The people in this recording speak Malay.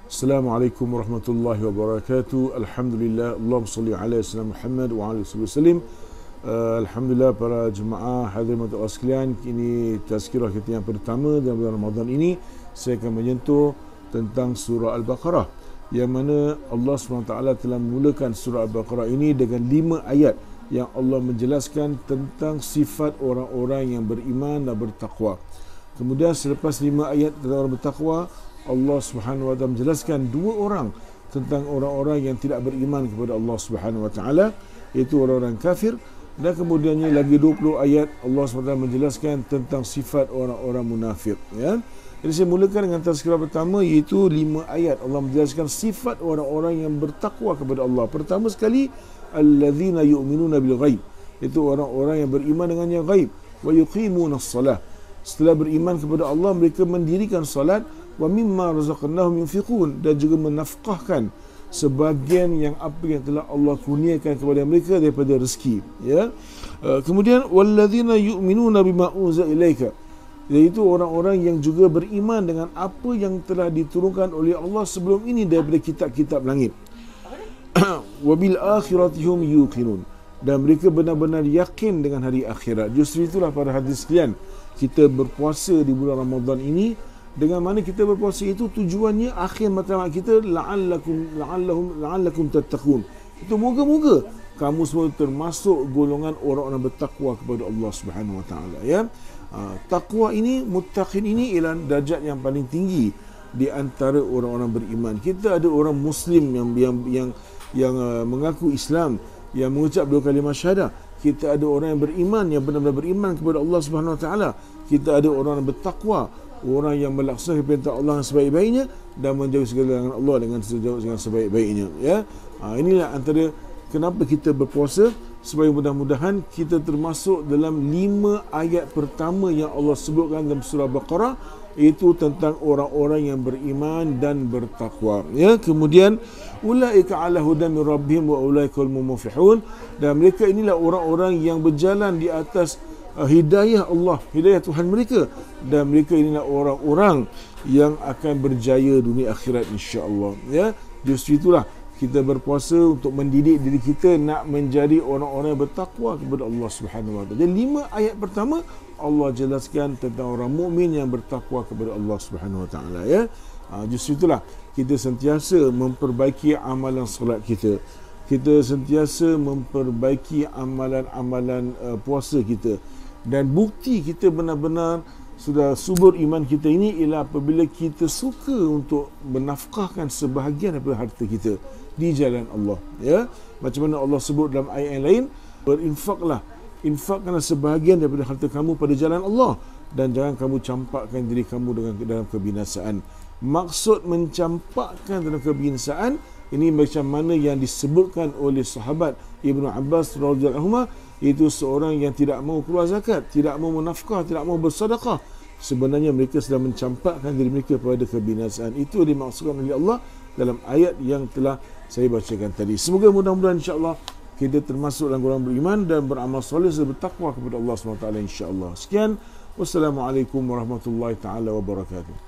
Assalamualaikum warahmatullahi wabarakatuh. Alhamdulillah, Allahumma salli ala sayyidina Muhammad wa ala alihi wasallam. Alhamdulillah para jemaah hadirin Allah sekalian, ini tazkirah kita yang pertama dalam bulan Ramadan ini. Saya akan menyentuh tentang surah Al-Baqarah, yang mana Allah SWT telah memulakan surah Al-Baqarah ini dengan 5 ayat yang Allah menjelaskan tentang sifat orang-orang yang beriman dan bertakwa. Kemudian selepas 5 ayat tentang orang bertakwa, Allah Subhanahu wa taala menjelaskan 2 orang tentang orang-orang yang tidak beriman kepada Allah Subhanahu wa taala, iaitu orang-orang kafir. Dan kemudiannya lagi 20 ayat Allah SWT menjelaskan tentang sifat orang-orang munafik, ya. Jadi saya mulakan dengan tazkirah pertama, iaitu 5 ayat Allah menjelaskan sifat orang-orang yang bertakwa kepada Allah. Pertama sekali, alladzina yu'minuna bil ghaib, itu orang-orang yang beriman dengan yang ghaib, wa yuqimunas salah. Setelah beriman kepada Allah, mereka mendirikan salat, wa mimma razaqnahum yunfiqun, dan juga menafkahkan sebahagian yang apa yang telah Allah kurniakan kepada mereka daripada rezeki, ya. Kemudian walladzina yu'minuna bima unzila ilaika, iaitu orang-orang yang juga beriman dengan apa yang telah diturunkan oleh Allah sebelum ini daripada kitab-kitab langit. Wa bil akhirati hum yuqinun, dan mereka benar-benar yakin dengan hari akhirat. Justru itulah para hadirin sekalian, kita berpuasa di bulan Ramadan ini. Dengan mana kita berpuasa itu tujuannya akhir matlamat kita la'allakum tattaqun. Itu moga-moga kamu semua termasuk golongan orang-orang bertakwa kepada Allah Subhanahu wa taala, ya. Takwa ini, muttaqin ini ialah darjat yang paling tinggi di antara orang-orang beriman. Kita ada orang muslim yang mengaku Islam, yang mengucap 2 kalimah syahadah. Kita ada orang yang beriman, yang benar-benar beriman kepada Allah Subhanahu wa taala. Kita ada orang yang bertakwa, orang yang melaksanakan perintah Allah yang sebaik-baiknya dan menjauhi segala larangan Allah dengan sebaik-baiknya, ya. Inilah antara kenapa kita berpuasa, supaya mudah-mudahan kita termasuk dalam 5 ayat pertama yang Allah sebutkan dalam surah Baqarah, itu tentang orang-orang yang beriman dan bertakwa, ya. Kemudian ulaika ala hudan min rabbihim wa ulaikal muflihun, dan mereka inilah orang-orang yang berjalan di atas hidayah Allah, hidayah Tuhan mereka, dan mereka inilah orang-orang yang akan berjaya dunia akhirat, insya-Allah, ya. Justru itulah kita berpuasa untuk mendidik diri kita nak menjadi orang-orang yang bertakwa kepada Allah Subhanahu wa taala. Jadi 5 ayat pertama Allah jelaskan tentang orang mukmin yang bertakwa kepada Allah Subhanahu wa taala, ya. Justru itulah kita sentiasa memperbaiki amalan solat kita. Kita sentiasa memperbaiki amalan-amalan puasa kita. Dan bukti kita benar-benar sudah subur iman kita ini ialah apabila kita suka untuk menafkahkan sebahagian daripada harta kita di jalan Allah, ya. Macam mana Allah sebut dalam ayat yang lain, infakkanlah sebahagian daripada harta kamu pada jalan Allah, dan jangan kamu campakkan diri kamu dalam kebinasaan. Maksud mencampakkan dalam kebinasaan ini macam mana yang disebutkan oleh sahabat Ibnu Abbas radhiyallahu anhu, itu seorang yang tidak mau keluar zakat, tidak mau menafkah, tidak mau bersedekah. Sebenarnya mereka sedang mencampakkan diri mereka pada kebinasaan. Itu dimaksudkan oleh Allah dalam ayat yang telah saya bacakan tadi. Semoga mudah-mudahan insya-Allah kita termasuk dalam golongan beriman dan beramal soleh serta bertakwa kepada Allah SWT, insya-Allah. Sekian, wassalamualaikum warahmatullahi taala wabarakatuh.